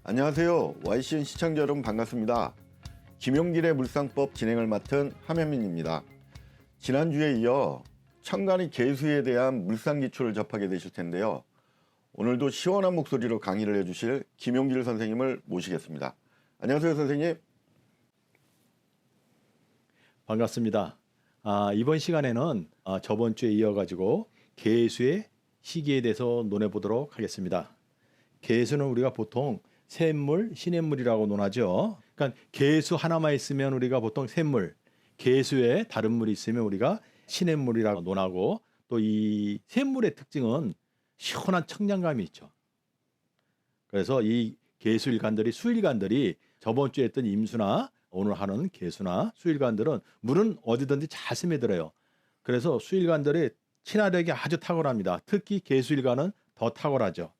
안녕하세요. YCN 시청자 여러분 반갑습니다. 김용길의 물상법 진행을 맡은 함현민입니다. 지난주에 이어 청간이 개수에 대한 물상 기초를 접하게 되실 텐데요. 오늘도 시원한 목소리로 강의를 해주실 김용길 선생님을 모시겠습니다. 안녕하세요, 선생님. 반갑습니다. 이번 시간에는 저번 주에 이어가지고 개수의 시기에 대해서 논해보도록 하겠습니다. 개수는 우리가 보통 샘물, 시냇물이라고 논하죠. 그러니까 개수 하나만 있으면 우리가 보통 샘물, 개수에 다른 물이 있으면 우리가 시냇물이라고 논하고, 또 이 샘물의 특징은 시원한 청량감이 있죠. 그래서 이 개수일간들이, 수일간들이 저번 주에 했던 임수나 오늘 하는 개수나 수일간들은 물은 어디든지 잘 스며들어요. 그래서 수일간들의 친화력이 아주 탁월합니다. 특히 개수일간은 더 탁월하죠.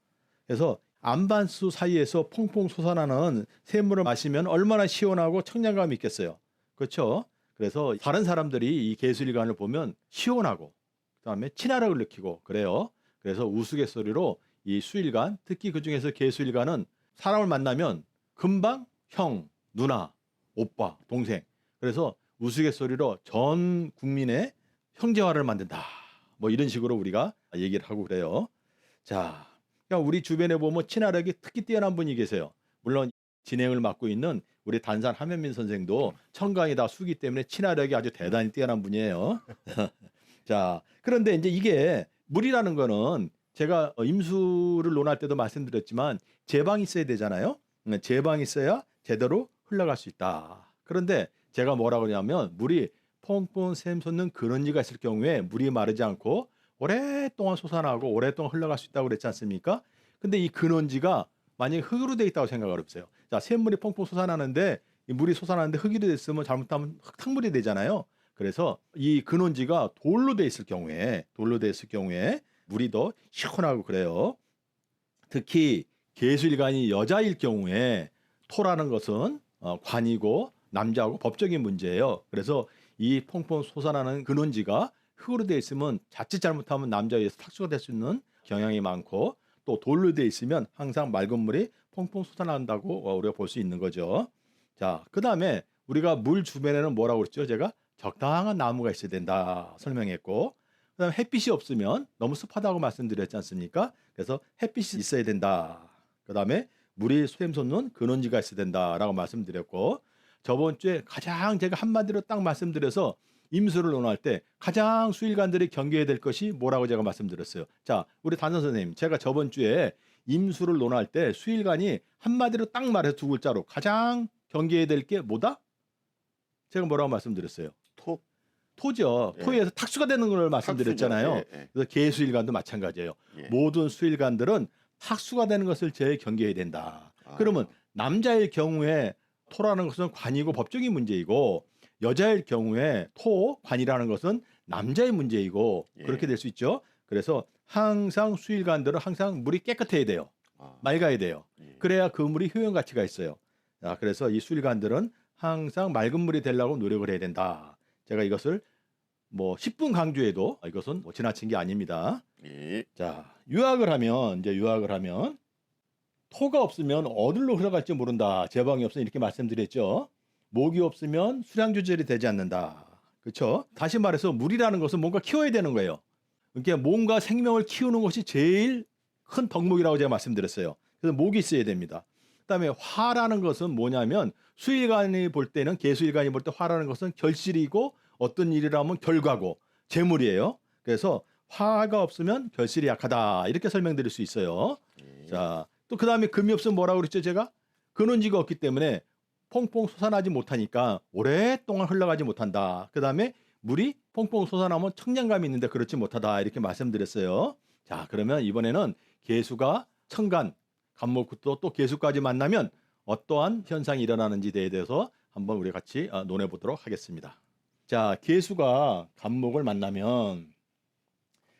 그래서 안반수 사이에서 퐁퐁 솟아나는 샘물을 마시면 얼마나 시원하고 청량감이 있겠어요. 그렇죠? 그래서 다른 사람들이 이 개수일간을 보면 시원하고 그다음에 친화력을 느끼고 그래요. 그래서 우스갯소리로 이 수일간, 특히 그중에서 개수일간은 사람을 만나면 금방 형, 누나, 오빠, 동생. 그래서 우스갯소리로 전 국민의 형제화를 만든다. 뭐 이런 식으로 우리가 얘기를 하고 그래요. 자, 그러니까 우리 주변에 보면 친화력이 특히 뛰어난 분이 계세요. 물론 진행을 맡고 있는 우리 단산 함현민 선생도 청강이다 수기 때문에 친화력이 아주 대단히 뛰어난 분이에요. 자, 그런데 이제 이게 물이라는 거는 제가 임수를 논할 때도 말씀드렸지만 제방이 있어야 되잖아요. 제방이 있어야 제대로 흘러갈 수 있다. 그런데 제가 뭐라고 그러냐면 물이 퐁퐁 샘솟는 그런지가 있을 경우에 물이 마르지 않고 오랫동안 솟아나고 오랫동안 흘러갈 수 있다고 그랬지 않습니까? 근데 이 근원지가 만약에 흙으로 되어 있다고 생각을 해보세요. 자, 샘물이 퐁퐁 솟아나는데 이 물이 솟아나는데 흙으로 됐으면 잘못하면 흙탕물이 되잖아요. 그래서 이 근원지가 돌로 되어 있을 경우에 물이 더 시원하고 그래요. 특히 개수일간이 여자일 경우에 토라는 것은 관이고 남자하고 법적인 문제예요. 그래서 이 퐁퐁 솟아나는 근원지가 흙으로 되어 있으면 자칫 잘못하면 남자에 의해서 탁수가 될 수 있는 경향이 많고, 또 돌로 되어 있으면 항상 맑은 물이 퐁퐁 솟아난다고 우리가 볼 수 있는 거죠. 자, 그 다음에 우리가 물 주변에는 뭐라고 그랬죠? 제가 적당한 나무가 있어야 된다 설명했고, 그 다음에 햇빛이 없으면 너무 습하다고 말씀드렸지 않습니까? 그래서 햇빛이 있어야 된다. 그 다음에 물이 샘솟는 근원지가 있어야 된다라고 말씀드렸고, 저번 주에 가장 제가 한마디로 딱 말씀드려서 임수를 논할 때 가장 수일간들이 경계해야 될 것이 뭐라고 제가 말씀드렸어요. 자, 우리 단선 선생님, 제가 저번 주에 임수를 논할 때 수일간이 한마디로 딱 말해서 두 글자로 가장 경계해야 될 게 뭐다? 제가 뭐라고 말씀드렸어요? 토죠. 예. 토에서 탁수가 되는 걸 말씀드렸잖아요. 탁수죠. 예. 그래서 개수일간도 마찬가지예요. 예. 모든 수일간들은 탁수가 되는 것을 제일 경계해야 된다. 그러면 남자일 경우에 토라는 것은 관이고 법적인 문제이고, 여자일 경우에 토, 관이라는 것은 남자의 문제이고, 예. 그렇게 될 수 있죠. 그래서 항상 수일간들은 항상 물이 깨끗해야 돼요. 맑아야 돼요. 예. 그래야 그 물이 효용 가치가 있어요. 자, 그래서 이 수일간들은 항상 맑은 물이 되려고 노력을 해야 된다. 제가 이것을 뭐 10분 강조해도 이것은 뭐 지나친 게 아닙니다. 예. 자, 유학을 하면 토가 없으면 어디로 흘러갈지 모른다. 제방이 없으면 이렇게 말씀드렸죠. 목이 없으면 수량 조절이 되지 않는다. 그렇죠? 다시 말해서 물이라는 것은 뭔가 키워야 되는 거예요. 그러니까 뭔가 생명을 키우는 것이 제일 큰 덕목이라고 제가 말씀드렸어요. 그래서 목이 있어야 됩니다. 그다음에 화라는 것은 뭐냐면 수일간이 볼 때는 개수일간이 볼 때 화라는 것은 결실이고 어떤 일이라면 결과고 재물이에요. 그래서 화가 없으면 결실이 약하다. 이렇게 설명드릴 수 있어요. 자, 또 그다음에 금이 없으면 뭐라고 그랬죠, 제가? 근원지가 없기 때문에 퐁퐁 솟아나지 못하니까 오랫동안 흘러가지 못한다. 그다음에 물이 퐁퐁 솟아나면 청량감이 있는데 그렇지 못하다. 이렇게 말씀드렸어요. 자, 그러면 이번에는 개수가 청간, 간목부터 또 개수까지 만나면 어떠한 현상이 일어나는지에 대해서 한번 우리 같이 논해 보도록 하겠습니다. 자, 개수가 간목을 만나면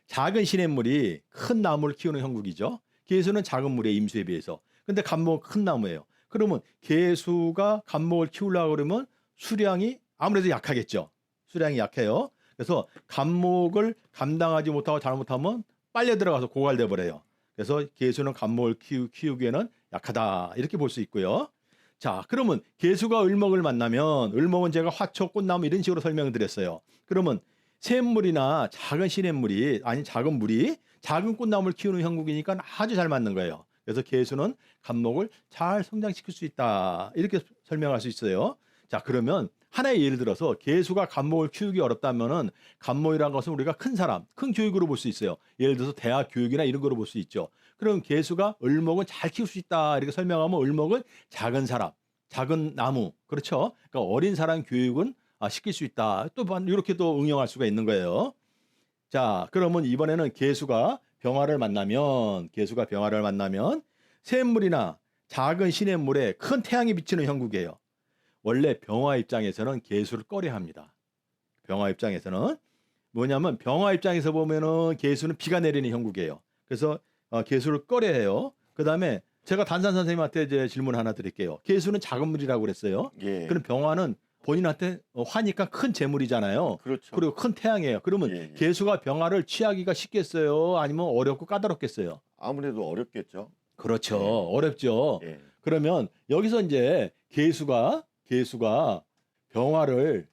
작은 시냇물이 큰 나무를 키우는 형국이죠. 개수는 작은 물에 임수에 비해서. 근데 간목은 큰 나무예요. 그러면 개수가 간목을 키우려고 그러면 수량이 아무래도 약하겠죠. 수량이 약해요. 그래서 간목을 감당하지 못하고 잘못하면 빨려 들어가서 고갈돼 버려요. 그래서 개수는 간목을 키우기에는 약하다 이렇게 볼 수 있고요. 자, 그러면 개수가 을목을 만나면 을목은 제가 화초, 꽃나무 이런 식으로 설명드렸어요. 그러면 샘물이나 작은 시냇물이 아니 작은 물이 작은 꽃나무를 키우는 형국이니까 아주 잘 맞는 거예요. 그래서 개수는 간목을 잘 성장시킬 수 있다 이렇게 설명할 수 있어요. 자, 그러면 하나의 예를 들어서 개수가 간목을 키우기 어렵다면은 간목이라는 것은 우리가 큰 사람, 큰 교육으로 볼 수 있어요. 예를 들어서 대학 교육이나 이런 거로 볼 수 있죠. 그럼 개수가 을목은 잘 키울 수 있다 이렇게 설명하면 을목은 작은 사람, 작은 나무, 그렇죠? 그러니까 어린 사람 교육은 시킬 수 있다. 또 이렇게 또 응용할 수가 있는 거예요. 자, 그러면 이번에는 개수가 병화를 만나면 샘물이나 작은 시냇물에 큰 태양이 비치는 형국이에요. 원래 병화 입장에서는 개수를 꺼려 합니다. 병화 입장에서는 뭐냐면 병화 입장에서 보면은 개수는 비가 내리는 형국이에요. 그래서 개수를 꺼려 해요. 그다음에 제가 단산 선생님한테 이제 질문 하나 드릴게요. 개수는 작은 물이라고 그랬어요. 예. 그럼 병화는 본인한테 화니까 큰 재물이잖아요. 그렇죠. 그리고 큰 태양이에요. 그러면 예, 예. 개수가 병화를 취하기가 쉽겠어요? 아니면 어렵고 까다롭겠어요? 아무래도 어렵겠죠. 그렇죠. 예. 어렵죠. 예. 그러면 여기서 이제 개수가 병화를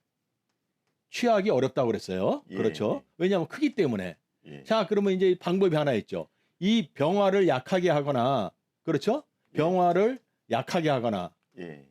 취하기 어렵다고 그랬어요. 예, 그렇죠. 예. 왜냐하면 크기 때문에. 예. 자, 그러면 이제 방법이 하나 있죠. 이 병화를 약하게 하거나, 그렇죠? 예. 병화를 약하게 하거나 예.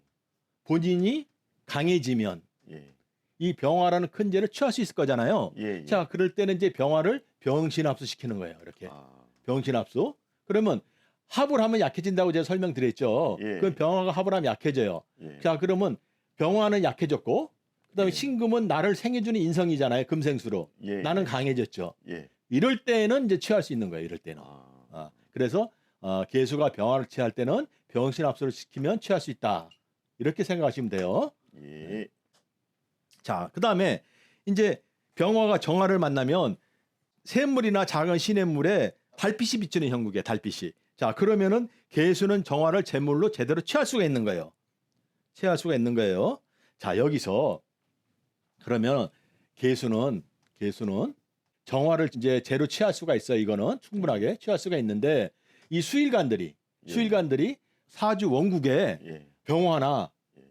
본인이 강해지면 예. 이 병화라는 큰 죄를 취할 수 있을 거잖아요. 예. 예. 자, 그럴 때는 이제 병화를 병신합수 시키는 거예요. 이렇게. 아. 병신합수. 그러면 합을 하면 약해진다고 제가 설명드렸죠. 예. 그럼 병화가 합을 하면 약해져요. 예. 자, 그러면 병화는 약해졌고, 그다음에 예. 신금은 나를 생해주는 인성이잖아요. 금생수로. 예. 나는 강해졌죠. 예. 이럴 때는 이제 취할 수 있는 거예요. 이럴 때는. 그래서 개수가 병화를 취할 때는 병신합수를 시키면 취할 수 있다. 이렇게 생각하시면 돼요. 예. 자, 그다음에 이제 병화가 정화를 만나면 샘물이나 작은 시냇물에 달빛이 비치는 형국이에요. 달빛이. 자, 그러면은 개수는 정화를 제물로 제대로 취할 수가 있는 거예요. 취할 수가 있는 거예요. 자, 여기서 그러면 개수는 정화를 이제 제로 취할 수가 있어요. 이거는 충분하게 취할 수가 있는데 이 수일간들이 사주 원국에 예. 병화나 예.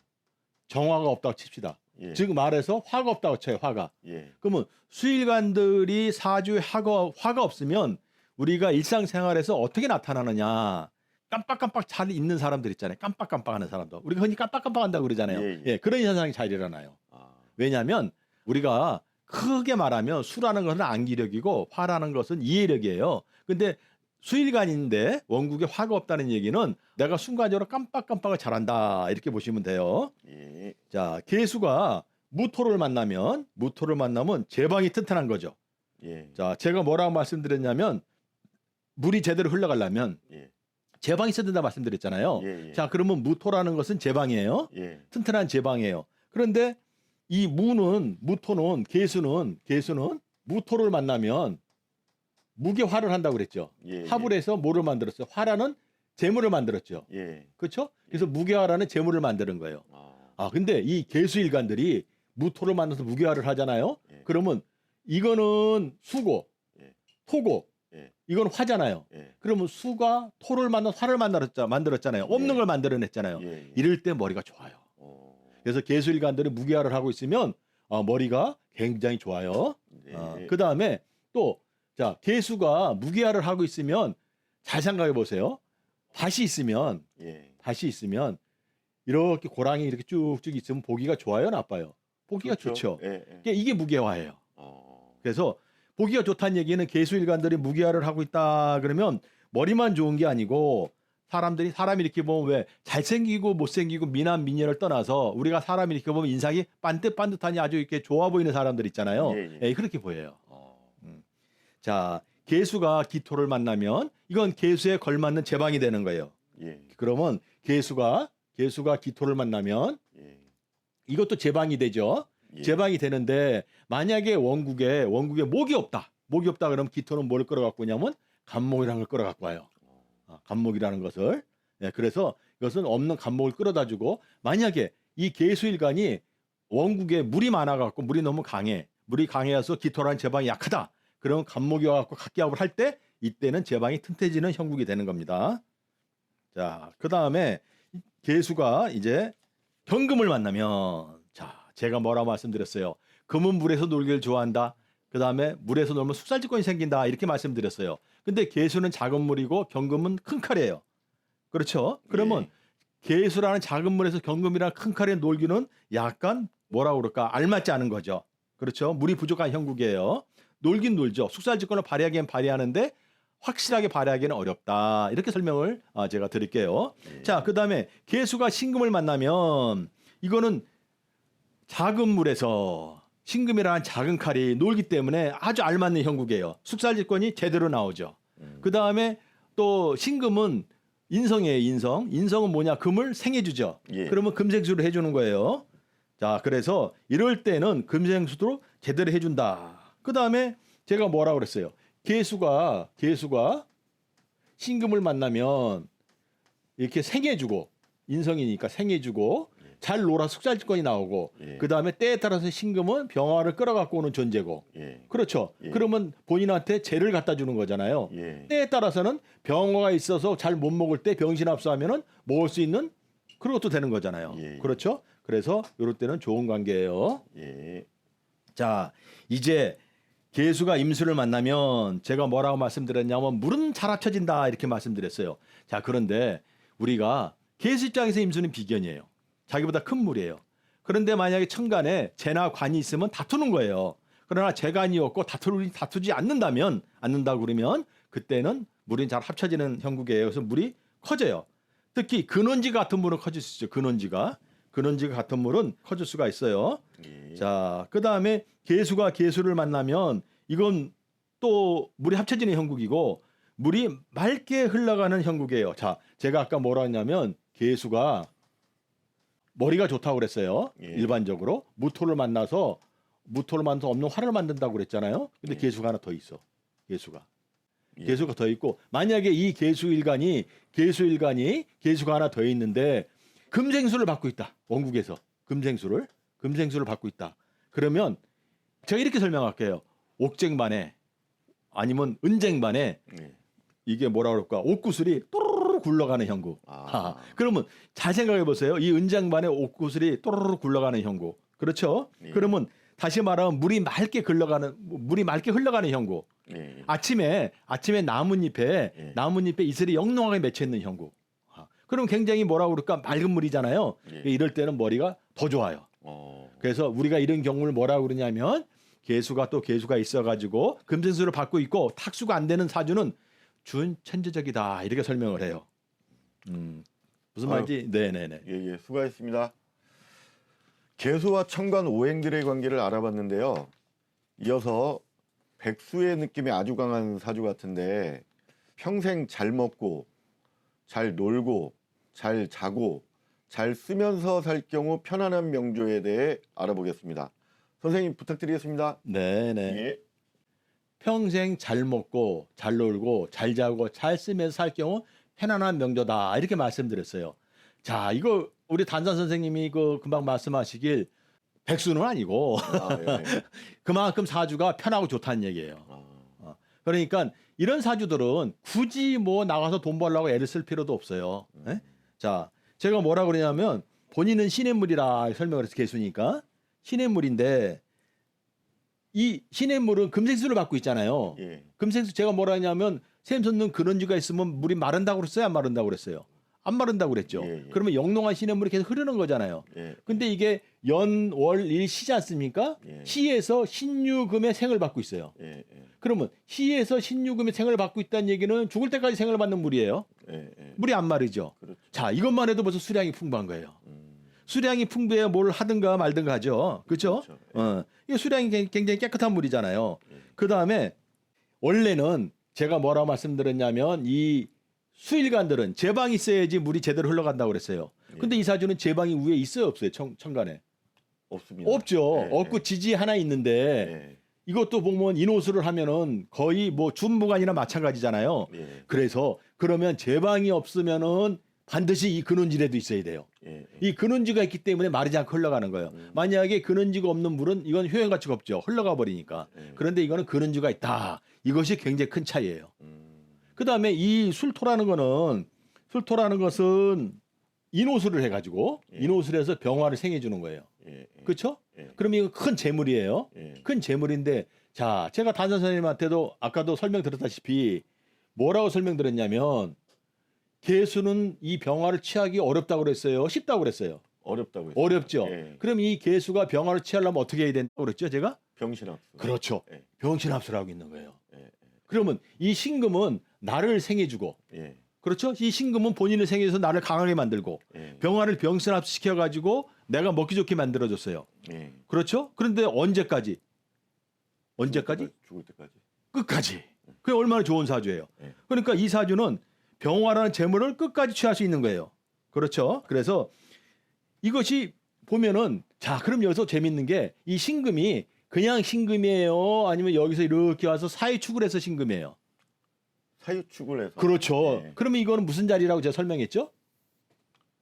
정화가 없다고 칩시다. 예. 즉 말해서 화가 없다고 쳐요. 화가. 예. 그러면 수일간들이 사주에 화가 없으면 우리가 일상생활에서 어떻게 나타나느냐. 깜빡깜빡 잘 있는 사람들 있잖아요. 깜빡깜빡하는 사람도. 우리가 흔히 깜빡깜빡한다고 그러잖아요. 예, 예. 예, 그런 현상이 잘 일어나요. 아. 왜냐하면 우리가 크게 말하면 수라는 것은 암기력이고 화라는 것은 이해력이에요. 근데 수일간인데 원국에 화가 없다는 얘기는 내가 순간적으로 깜빡깜빡을 잘한다 이렇게 보시면 돼요. 예. 자, 개수가 무토를 만나면 제방이 튼튼한 거죠. 예. 자, 제가 뭐라고 말씀드렸냐면 물이 제대로 흘러가려면 예. 제방이 있어야 된다 말씀드렸잖아요. 예. 예. 자, 그러면 무토라는 것은 제방이에요. 예. 튼튼한 제방이에요. 그런데 이 개수는 무토를 만나면 무게화를 한다고 그랬죠. 예. 합을 해서 뭐를 만들었어요? 화라는 재물을 만들었죠. 예. 그렇죠? 그래서 무게화라는 재물을 만드는 거예요. 근데 이 개수일간들이 무토를 만나서 무게화를 하잖아요. 예. 그러면 이거는 수고, 예. 토고, 예. 이건 화잖아요. 예. 그러면 수가 토를 만나서 화를 만들었잖아요. 없는 예. 걸 만들어냈잖아요. 예. 이럴 때 머리가 좋아요. 그래서 개수일간들이 무게화를 하고 있으면 머리가 굉장히 좋아요. 예. 그 다음에 또 자, 개수가 무게화를 하고 있으면 잘 생각해 보세요. 밭이 있으면 예. 이렇게 고랑이 이렇게 쭉쭉 있으면 보기가 좋아요, 나빠요? 보기가 그렇죠. 좋죠. 예. 예. 그러니까 이게 무게화예요. 어. 그래서 보기가 좋다는 얘기는 개수일간들이 무게화를 하고 있다 그러면 머리만 좋은 게 아니고 사람이 이렇게 보면 왜 잘생기고 못생기고 미남 미녀를 떠나서 우리가 사람이 이렇게 보면 인상이 반듯반듯하니 아주 이렇게 좋아 보이는 사람들 있잖아요. 예, 예. 예, 그렇게 보여요. 자, 개수가 기토를 만나면 이건 개수에 걸맞는 제방이 되는 거예요. 예. 그러면 개수가 기토를 만나면 예. 이것도 제방이 되죠. 예. 제방이 되는데 만약에 원국에 목이 없다 그러면 기토는 뭘 끌어갖고 오냐면 간목이라는 걸 끌어갖고 와요. 간목이라는 것을. 예, 그래서 이것은 없는 간목을 끌어다주고 만약에 이 개수일간이 원국에 물이 많아갖고 물이 너무 강해. 물이 강해서 기토라는 제방이 약하다. 그러면 간목이 와갖고 각기합을 할 때 이때는 제방이 튼튼해지는 형국이 되는 겁니다. 자, 자, 그다음에 개수가 이제 경금을 만나면 자, 제가 뭐라고 말씀드렸어요. 금은 물에서 놀기를 좋아한다. 그다음에 물에서 놀면 숙살지권이 생긴다. 이렇게 말씀드렸어요. 근데 개수는 작은 물이고 경금은 큰 칼이에요. 그렇죠? 그러면 개수라는 작은 물에서 경금이라는 큰 칼에 놀기는 약간 뭐라고 그럴까? 알맞지 않은 거죠. 그렇죠? 물이 부족한 형국이에요. 놀긴 놀죠. 숙살지권을 발휘하기엔 발휘하는데 확실하게 발휘하기는 어렵다. 이렇게 설명을 제가 드릴게요. 자, 그다음에 개수가 신금을 만나면 이거는 작은 물에서 신금이라는 작은 칼이 놀기 때문에 아주 알맞는 형국이에요. 숙살지권이 제대로 나오죠. 그다음에 또 신금은 인성이에요. 인성은 뭐냐? 금을 생해주죠. 예. 그러면 금생수를 해주는 거예요. 자, 그래서 이럴 때는 금생수도 제대로 해준다. 그다음에 제가 뭐라고 그랬어요? 개수가 신금을 만나면 이렇게 생해주고 인성이니까 생해주고 잘 놀아 숙살지권이 나오고 예. 그다음에 때에 따라서 신금은 병화를 끌어갖고 오는 존재고 예. 그렇죠. 예. 그러면 본인한테 재를 갖다 주는 거잖아요. 예. 때에 따라서는 병화가 있어서 잘 못 먹을 때 병신합수하면은 먹을 수 있는 그런 것도 되는 거잖아요. 예. 그렇죠. 그래서 이럴 때는 좋은 관계예요. 예. 자, 이제 개수가 임수를 만나면 제가 뭐라고 말씀드렸냐면 물은 잘 합쳐진다 이렇게 말씀드렸어요. 자, 그런데 우리가 개수 입장에서 임수는 비견이에요. 자기보다 큰 물이에요. 그런데 만약에 천간에 재나 관이 있으면 다투는 거예요. 그러나 재간이 없고 다투지 않는다고 그러면 그때는 물이 잘 합쳐지는 형국이에요. 그래서 물이 커져요. 특히 근원지 같은 물은 커질 수 있죠. 근원지가 같은 물은 커질 수가 있어요. 예. 자, 그다음에 개수가 개수를 만나면 이건 또 물이 합쳐지는 형국이고 물이 맑게 흘러가는 형국이에요. 자, 제가 아까 뭐라 했냐면 개수가 머리가 좋다고 그랬어요. 예. 일반적으로 무토를 만나서 없는 화를 만든다고 그랬잖아요. 근데 개수가 하나 더 있어. 개수가 더 있고 만약에 이 개수가 하나 더 있는데 금생수를 받고 있다. 원국에서 금생수를 받고 있다. 그러면 제가 이렇게 설명할게요. 옥쟁반에 아니면 은쟁반에 예. 이게 뭐라 그럴까? 옥구슬이 또르르 굴러가는 형국. 아. 그러면 잘 생각해 보세요. 이 은쟁반에 옥구슬이 또르르 굴러가는 형국. 그렇죠? 예. 그러면 다시 말하면 물이 맑게 흘러가는 형국. 예. 아침에 나뭇잎에 이슬이 영롱하게 맺혀 있는 형국. 그럼 굉장히 뭐라고 그럴까? 맑은 물이잖아요. 예. 이럴 때는 머리가 더 좋아요. 그래서 우리가 이런 경우를 뭐라고 그러냐면 개수가 있어가지고 금생수를 받고 있고 탁수가 안 되는 사주는 준천재적이다 이렇게 설명을 해요. 무슨 말인지 네네네. 예, 수고하셨습니다. 개수와 천간 오행들의 관계를 알아봤는데요. 이어서 백수의 느낌이 아주 강한 사주 같은데 평생 잘 먹고 잘 놀고 잘 자고 잘 쓰면서 살 경우 편안한 명조에 대해 알아보겠습니다. 선생님 부탁드리겠습니다. 네네. 예. 평생 잘 먹고 잘 놀고 잘 자고 잘 쓰면서 살 경우 편안한 명조다 이렇게 말씀드렸어요. 자, 이거 우리 단산 선생님이 금방 말씀하시길 백수는 아니고 예. 그만큼 사주가 편하고 좋다는 얘기예요. 그러니까 이런 사주들은 굳이 뭐 나가서 돈 벌려고 애를 쓸 필요도 없어요. 예? 자, 제가 뭐라 그러냐면 본인은 신의 물이라 설명을 해서 개수니까 신의 물인데 이 신의 물은 금생수를 받고 있잖아요. 예. 금생수 제가 뭐라 하냐면 샘솟는 근원지가 있으면 물이 마른다고 그랬어요? 안 마른다고 그랬어요? 안 마른다고 그랬죠. 예. 그러면 영롱한 신의 물이 계속 흐르는 거잖아요. 예. 근데 이게 연, 월, 일 시지 않습니까? 예. 시에서 신유금의 생을 받고 있어요. 예. 그러면 시에서 신유금의 생을 받고 있다는 얘기는 죽을 때까지 생을 받는 물이에요. 예. 물이 안 마르죠. 그렇죠. 자, 이것만 해도 벌써 수량이 풍부한 거예요. 수량이 풍부해야 뭘 하든가 말든가 하죠. 그렇죠? 그렇죠. 이게 수량이 굉장히 깨끗한 물이잖아요. 그다음에 원래는 제가 뭐라고 말씀드렸냐면 이 수일간들은 제방이 있어야지 물이 제대로 흘러간다고 그랬어요. 근데 이 사주는 제방이 위에 있어요, 없어요? 천간에. 없습니다. 없죠. 예. 없고 지지 하나 있는데 예. 이것도 보면 인호수를 하면은 거의 뭐 준무관이나 마찬가지잖아요. 예. 그래서 그러면 제방이 없으면은 반드시 이 근원지라도 있어야 돼요. 예. 이 근원지가 있기 때문에 마르지 않고 흘러가는 거예요. 만약에 근원지가 없는 물은 이건 효용 가치가 없죠. 흘러가 버리니까. 그런데 이거는 근원지가 있다. 이것이 굉장히 큰 차이예요. 그다음에 이 술토라는 거는 술토라는 것은 인호술을 해가지고 예. 인호술 해서 병화를 생해주는 거예요. 예. 그렇죠? 예. 그럼 이거 큰 재물이에요. 예. 큰 재물인데 자 제가 단선 선생님한테도 아까도 설명드렸다시피 뭐라고 설명드렸냐면 개수는 이 병화를 취하기 어렵다고 그랬어요. 쉽다고 그랬어요. 어렵다고 했어요. 어렵죠. 예. 그럼 이 개수가 병화를 취하려면 어떻게 해야 된다고 그랬죠? 제가? 병신합수. 그렇죠. 예. 병신합수를 하고 있는 거예요. 예. 그러면 이 신금은 나를 생해주고 예. 그렇죠? 이 신금은 본인을 생해서 나를 강하게 만들고 예. 병화를 병신합수 시켜가지고 내가 먹기 좋게 만들어줬어요. 예. 그렇죠? 그런데 언제까지? 언제까지? 죽을 때까지. 끝까지. 그게 얼마나 좋은 사주예요. 예. 그러니까 이 사주는 병화라는 재물을 끝까지 취할 수 있는 거예요. 그렇죠? 그래서 이것이 보면은 자 그럼 여기서 재밌는 게 이 신금이 그냥 신금이에요? 아니면 여기서 이렇게 와서 사유축을 해서 신금이에요? 사유축을 해서. 그렇죠. 예. 그러면 이거는 무슨 자리라고 제가 설명했죠?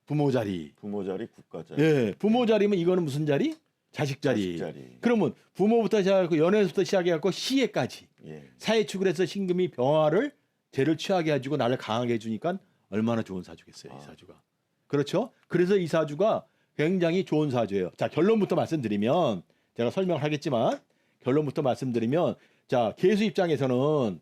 부모 자리. 부모 자리, 국가 자리. 예, 부모 자리면 이거는 무슨 자리? 자식 자리. 자식 자리. 그러면 부모부터 시작하고 연애부터 시작해갖고 시에까지 예. 사유축을 해서 신금이 병화를 죄를 취하게 해주고 나를 강하게 해주니까 얼마나 좋은 사주겠어요, 이 사주가. 그렇죠? 그래서 이 사주가 굉장히 좋은 사주예요. 자, 결론부터 말씀드리면 제가 설명을 하겠지만 결론부터 말씀드리면 자, 개수 입장에서는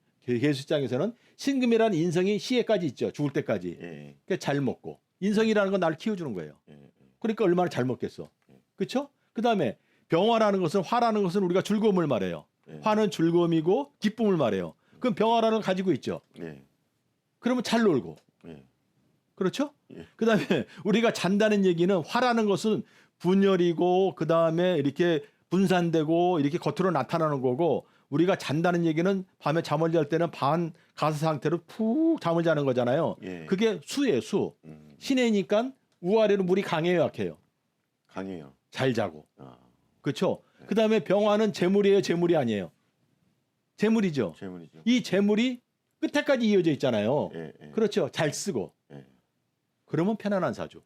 신금이라는 인성이 시에까지 있죠. 죽을 때까지. 예. 그러니까 잘 먹고 인성이라는 건 나를 키워주는 거예요. 예. 그러니까 얼마나 잘 먹겠어. 그렇죠? 그다음에 병화라는 것은 화라는 것은 우리가 즐거움을 말해요. 예. 화는 즐거움이고 기쁨을 말해요. 그럼 병화라는 걸 가지고 있죠. 예. 그러면 잘 놀고. 예. 그렇죠? 예. 그다음에 우리가 잔다는 얘기는 화라는 것은 분열이고 그다음에 이렇게 분산되고 이렇게 겉으로 나타나는 거고 우리가 잔다는 얘기는 밤에 잠을 잘 때는 반 가스 상태로 푹 잠을 자는 거잖아요. 예. 그게 수예요, 수. 시내니까 우아래로 물이 강해요, 약해요. 강해요. 잘 자고. 아. 그렇죠? 그다음에 병화는 재물이에요, 재물이 아니에요. 재물이죠. 재물이죠. 이 재물이 끝에까지 이어져 있잖아요. 예. 예. 그렇죠. 잘 쓰고. 예. 그러면 편안한 사주.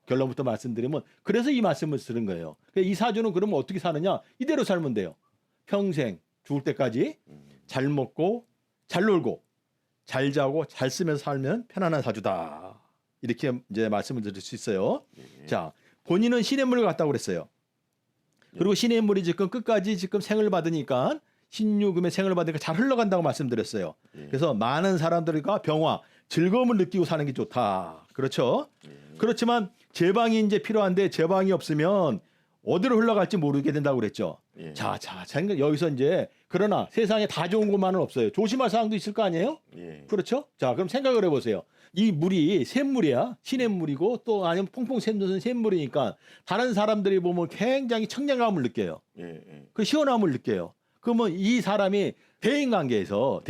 결론부터 말씀드리면 그래서 이 말씀을 쓰는 거예요. 이 사주는 그러면 어떻게 사느냐? 이대로 살면 돼요. 평생 죽을 때까지 잘 먹고 잘 놀고 잘 자고 잘 쓰면서 살면 편안한 사주다. 이렇게 이제 말씀을 드릴 수 있어요. 예. 자, 본인은 신의 물을 갖다고 그랬어요. 그리고 신의 물이 지금 끝까지 지금 생을 받으니까 신유금의 생을 받으니까 잘 흘러간다고 말씀드렸어요. 예. 그래서 많은 사람들과 병화, 즐거움을 느끼고 사는 게 좋다. 그렇죠? 그렇지만 제방이 이제 필요한데 제방이 없으면 어디로 흘러갈지 모르게 된다고 그랬죠. 예. 자, 여기서 이제 그러나 세상에 다 좋은 것만은 없어요. 조심할 사항도 있을 거 아니에요? 예. 그렇죠? 자, 그럼 생각을 해보세요. 이 물이 샘물이야. 신의 물이고 또 아니면 퐁퐁 샘물은 샘물이니까 다른 사람들이 보면 굉장히 청량감을 느껴요. 예. 예. 그 시원함을 느껴요. 그러면 이 사람이 대인관계에서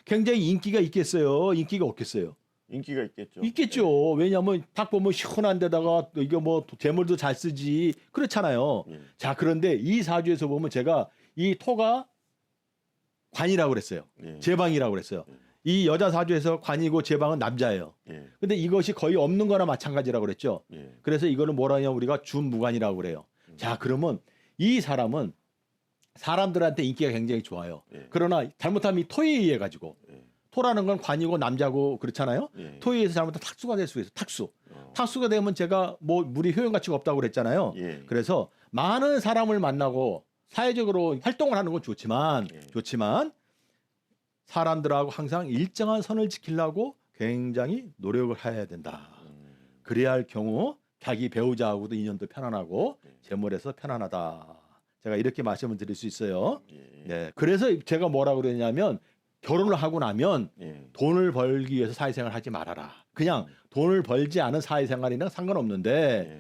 굉장히 인기가 있겠어요? 인기가 없겠어요? 인기가 있겠죠. 있겠죠. 왜냐하면 딱 보면 시원한 데다가 이게 뭐 재물도 잘 쓰지 그렇잖아요. 예. 자, 그런데 이 사주에서 보면 제가 이 토가 관이라고 그랬어요. 예. 제방이라고 그랬어요. 이 여자 사주에서 관이고 제방은 남자예요. 예. 근데 이것이 거의 없는 거나 마찬가지라고 그랬죠. 예. 그래서 이거는 뭐라 하냐 우리가 준무관이라고 그래요. 자, 그러면 이 사람은 사람들한테 인기가 굉장히 좋아요. 예. 그러나 잘못하면 이 토에 의해 가지고 예. 토라는 건 관이고 남자고 그렇잖아요. 예. 토에 의해서 잘못하면 탁수가 될 수 있어요. 탁수. 어. 탁수가 되면 제가 뭐 물이 효용 가치가 없다고 그랬잖아요. 예. 그래서 많은 사람을 만나고 사회적으로 활동을 하는 건 좋지만 예. 사람들하고 항상 일정한 선을 지키려고 굉장히 노력을 해야 된다. 그래야 할 경우 자기 배우자하고도 인연도 편안하고 재물에서 편안하다. 제가 이렇게 말씀을 드릴 수 있어요. 예. 네, 그래서 제가 뭐라고 그러냐면 결혼을 하고 나면 예. 돈을 벌기 위해서 사회생활 하지 말아라. 그냥 돈을 벌지 않은 사회생활이랑 상관없는데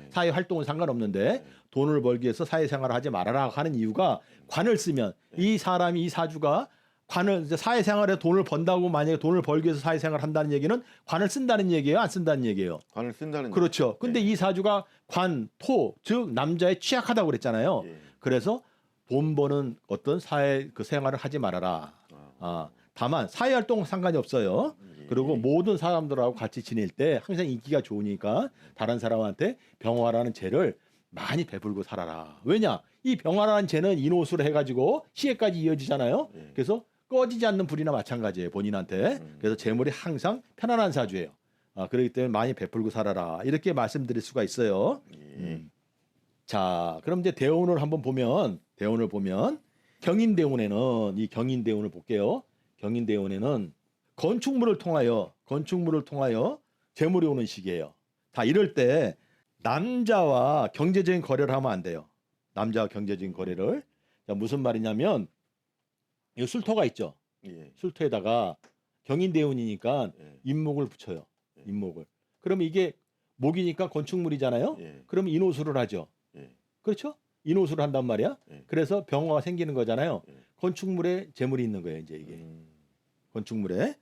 예. 사회 활동은 상관없는데 돈을 벌기 위해서 사회생활을 하지 말아라 하는 이유가 관을 쓰면 이 사람이 이 사주가 관을 이제 사회생활에 돈을 번다고 만약에 돈을 벌기 위해서 사회생활을 한다는 얘기는 관을 쓴다는 얘기예요, 안 쓴다는 얘기예요. 관을 쓴다는 그렇죠. 근데 이 사주가 관, 토, 즉 남자에 취약하다고 그랬잖아요. 예. 그래서 돈 버는 어떤 사회 그 생활을 하지 말아라. 다만 사회 활동 상관이 없어요. 예. 그리고 모든 사람들하고 같이 지낼 때 항상 인기가 좋으니까 다른 사람한테 병화라는 죄를 많이 베풀고 살아라. 왜냐? 이 병화라는 죄는 인호수를 해가지고 시에까지 이어지잖아요. 예. 그래서 꺼지지 않는 불이나 마찬가지예요. 본인한테. 그래서 재물이 항상 편안한 사주예요. 그렇기 때문에 많이 베풀고 살아라. 이렇게 말씀드릴 수가 있어요. 예. 자, 그럼 이제 대운을 한번 보면 경인대운에는 이 경인대운을 볼게요. 경인대운에는 건축물을 통하여 재물이 오는 시기예요. 다 이럴 때 남자와 경제적인 거래를 하면 안 돼요. 남자와 경제적인 거래를. 자, 무슨 말이냐면 이 술토가 있죠. 예. 술토에다가 경인대운이니까 예. 인목을 붙여요. 예. 인목을. 그러면 이게 목이니까 건축물이잖아요. 예. 그러면 인호수를 하죠. 예. 그렇죠? 인호수를 한단 말이야. 예. 그래서 병화가 생기는 거잖아요. 예. 건축물에 재물이 있는 거예요. 이제 이게 음. 건축물에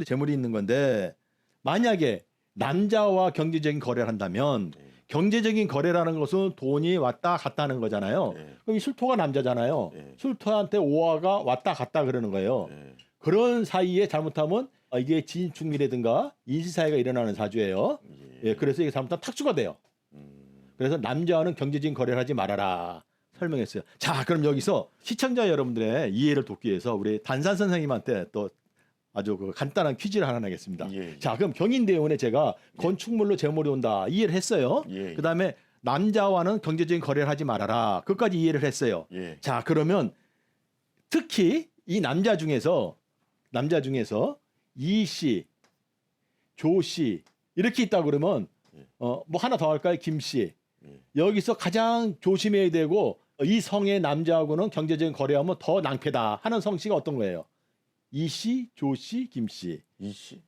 재물이 있는 건데 만약에 남자와 경제적인 거래를 한다면 예. 경제적인 거래라는 것은 돈이 왔다 갔다 하는 거잖아요. 예. 그럼 이 술토가 남자잖아요. 예. 술토한테 오화가 왔다 갔다 그러는 거예요. 예. 그런 사이에 잘못하면 이게 진축미라든가 인시사회가 일어나는 사주예요. 예. 예, 그래서 이게 잘못하면 탁수가 돼요. 그래서 남자와는 경제적인 거래를 하지 말아라 설명했어요. 자, 그럼 여기서 시청자 여러분들의 이해를 돕기 위해서 우리 단산 선생님한테 또 아주 그 간단한 퀴즈를 하나 내겠습니다. 예. 자, 그럼 경인대운에 제가 건축물로 재물이 온다 이해를 했어요. 예. 그다음에 남자와는 경제적인 거래를 하지 말아라. 그것까지 이해를 했어요. 예. 자, 그러면 특히 이 남자 중에서 이 씨, 조 씨 이렇게 있다 그러면 뭐 하나 더 할까요? 김 씨. 예. 여기서 가장 조심해야 되고 이 성의 남자하고는 경제적인 거래하면 더 낭패다 하는 성씨가 어떤 거예요? 이 씨, 조 씨, 김 씨. 이씨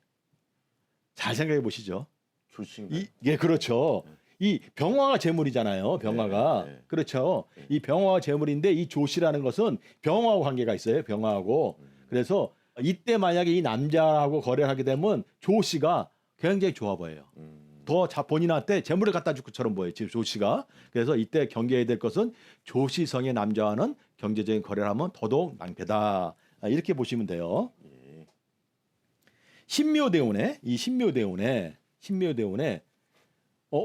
잘 생각해 보시죠. 조씨인가? 예, 그렇죠. 이 병화가 재물이잖아요. 병화가. 네, 네. 그렇죠. 이 병화가 재물인데 이 조씨라는 것은 병화하고 관계가 있어요. 병화하고. 그래서 이때 만약에 이 남자하고 거래를 하게 되면 조씨가 굉장히 좋아 보여요. 더 본인한테 재물을 갖다 줄 것처럼 보여요. 지금 조씨가. 그래서 이때 경계해야 될 것은 조씨성의 남자와는 경제적인 거래를 하면 더더욱 낭패다. 이렇게 보시면 돼요. 예. 신묘대운에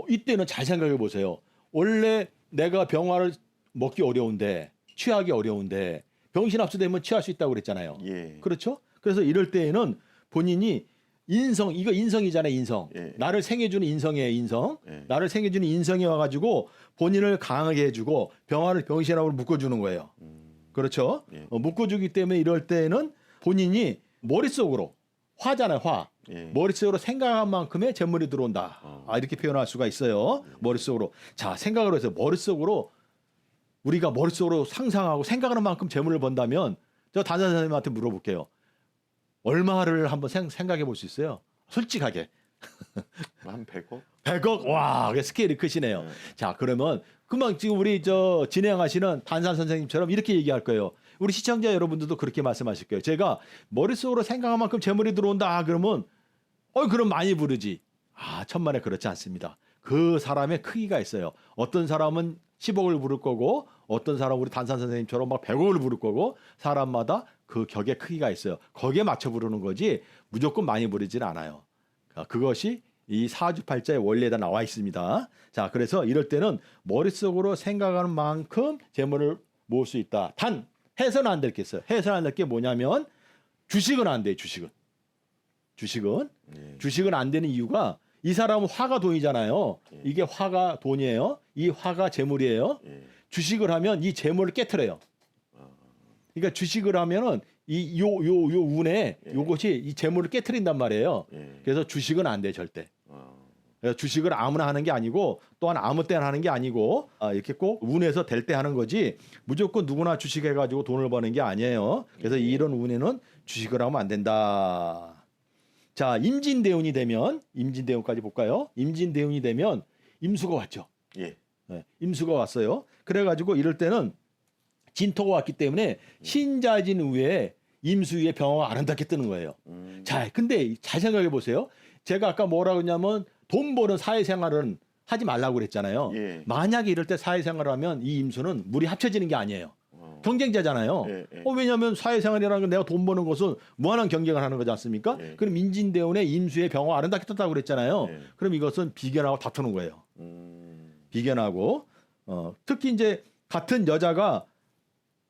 이때는 잘 생각해 보세요. 원래 내가 병화를 먹기 어려운데 취하기 어려운데 병신 합수되면 취할 수 있다고 그랬잖아요. 예. 그렇죠? 그래서 이럴 때에는 본인이 이거 인성이잖아요. 인성. 예. 나를 생해주는 인성이에요. 인성. 예. 나를 생해주는 인성이 와가지고 본인을 강하게 해주고 병화를 병신하고 묶어주는 거예요. 그렇죠? 예. 묶어주기 때문에 이럴 때는 본인이 머릿속으로 화잖아요. 화. 예. 머릿속으로 생각한 만큼의 재물이 들어온다. 이렇게 표현할 수가 있어요. 머릿속으로. 자, 생각을 해서 우리가 머릿속으로 상상하고 생각하는 만큼 재물을 번다면 저 단산 선생님한테 물어볼게요. 얼마를 한번 생각해 볼 수 있어요? 솔직하게. 한 100억? 100억? 와, 스케일이 크시네요. 네. 자, 그러면 금방 지금 우리 진행하시는 단산 선생님처럼 이렇게 얘기할 거예요. 우리 시청자 여러분들도 그렇게 말씀하실 거예요. 제가 머릿속으로 생각한 만큼 재물이 들어온다. 그러면 그럼 많이 부르지. 천만에 그렇지 않습니다. 그 사람의 크기가 있어요. 어떤 사람은 10억을 부를 거고 어떤 사람은 우리 단산 선생님처럼 막 100억을 부를 거고 사람마다 그 격의 크기가 있어요. 거기에 맞춰 부르는 거지 무조건 많이 부르지는 않아요. 그것이 이 사주팔자의 원리에다 나와 있습니다. 자, 그래서 이럴 때는 머릿속으로 생각하는 만큼 재물을 모을 수 있다. 단 해서는 안 될 게 있어요. 해서는 안 될 게 뭐냐면 주식은 안 돼요. 주식은 예. 주식은 안 되는 이유가 이 사람은 화가 돈이잖아요. 이게 화가 돈이에요. 이 화가 재물이에요. 예. 주식을 하면 이 재물을 깨트려요. 그러니까 주식을 하면은 요 운에 요것이 이 재물을 깨트린단 말이에요. 예. 그래서 주식은 안 돼, 절대. 그래서 주식을 아무나 하는 게 아니고 또한 아무 때나 하는 게 아니고 이렇게 꼭 운에서 될 때 하는 거지 무조건 누구나 주식해가지고 돈을 버는 게 아니에요. 그래서 이런 운에는 주식을 하면 안 된다. 자, 임진대운까지 볼까요? 임진대운이 되면 임수가 왔죠. 예. 네, 임수가 왔어요. 그래가지고 이럴 때는 진토가 왔기 때문에 신자진 위에 임수 위에 병화가 아름답게 뜨는 거예요. 자, 근데 잘 생각해 보세요. 제가 아까 뭐라고 했냐면 돈 버는 사회생활은 하지 말라고 그랬잖아요. 예. 만약에 이럴 때 사회생활을 하면 이 임수는 물이 합쳐지는 게 아니에요. 경쟁자잖아요. 예, 예. 왜냐하면 사회생활이라는 건 내가 돈 버는 것은 무한한 경쟁을 하는 거지 않습니까? 예. 그럼 임진대운의 임수의 병화 아름답게 떴다고 그랬잖아요. 예. 그럼 이것은 비견하고 다투는 거예요. 비견하고 특히 이제 같은 여자가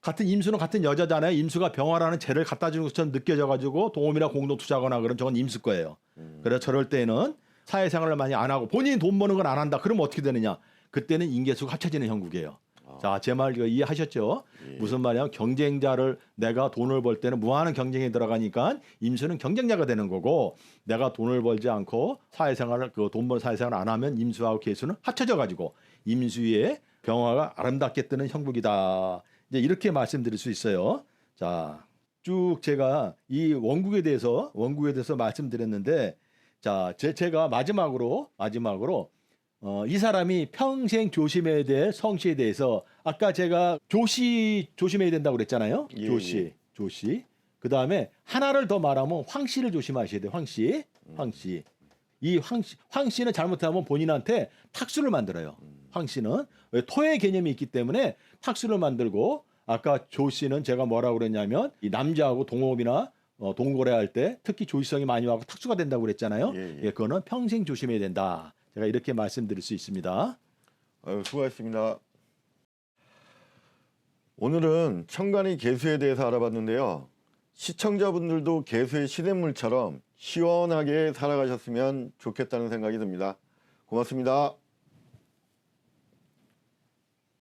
같은 임수는 같은 여자잖아요. 임수가 병화라는 죄를 갖다 주는 것처럼 느껴져가지고 도움이나 공동 투자하거나 그런 저건 임수 거예요. 그래서 저럴 때는 사회생활을 많이 안 하고 본인이 돈 버는 건 안 한다. 그러면 어떻게 되느냐? 그때는 인계수가 합쳐지는 형국이에요. 자, 제 말 이해하셨죠? 예. 무슨 말이야? 경쟁자를 내가 돈을 벌 때는 무한한 경쟁에 들어가니까 임수는 경쟁자가 되는 거고 내가 돈을 벌지 않고 사회생활을 그 돈 버는 사회생활을 안 하면 임수하고 계수는 합쳐져 가지고 임수의 병화가 아름답게 뜨는 형국이다. 이제 이렇게 말씀드릴 수 있어요. 자, 쭉 제가 이 원국에 대해서 말씀드렸는데 자, 제가 마지막으로 이 사람이 평생 조심해야 될 성씨에 대해서 아까 제가 조씨 조심해야 된다고 그랬잖아요. 예, 조씨. 그다음에 하나를 더 말하면 황씨를 조심하셔야 돼요. 황씨. 이 황씨는 잘못하면 본인한테 탁수를 만들어요. 황씨는 왜 토의 개념이 있기 때문에 탁수를 만들고 아까 조씨는 제가 뭐라고 그랬냐면 이 남자하고 동업이나 동거래할 때 특히 조시성이 많이 와서 탁수가 된다고 그랬잖아요. 예. 예, 그거는 평생 조심해야 된다. 제가 이렇게 말씀드릴 수 있습니다. 수고하셨습니다. 오늘은 천간이 개수에 대해서 알아봤는데요. 시청자분들도 개수의 시냇물처럼 시원하게 살아가셨으면 좋겠다는 생각이 듭니다. 고맙습니다.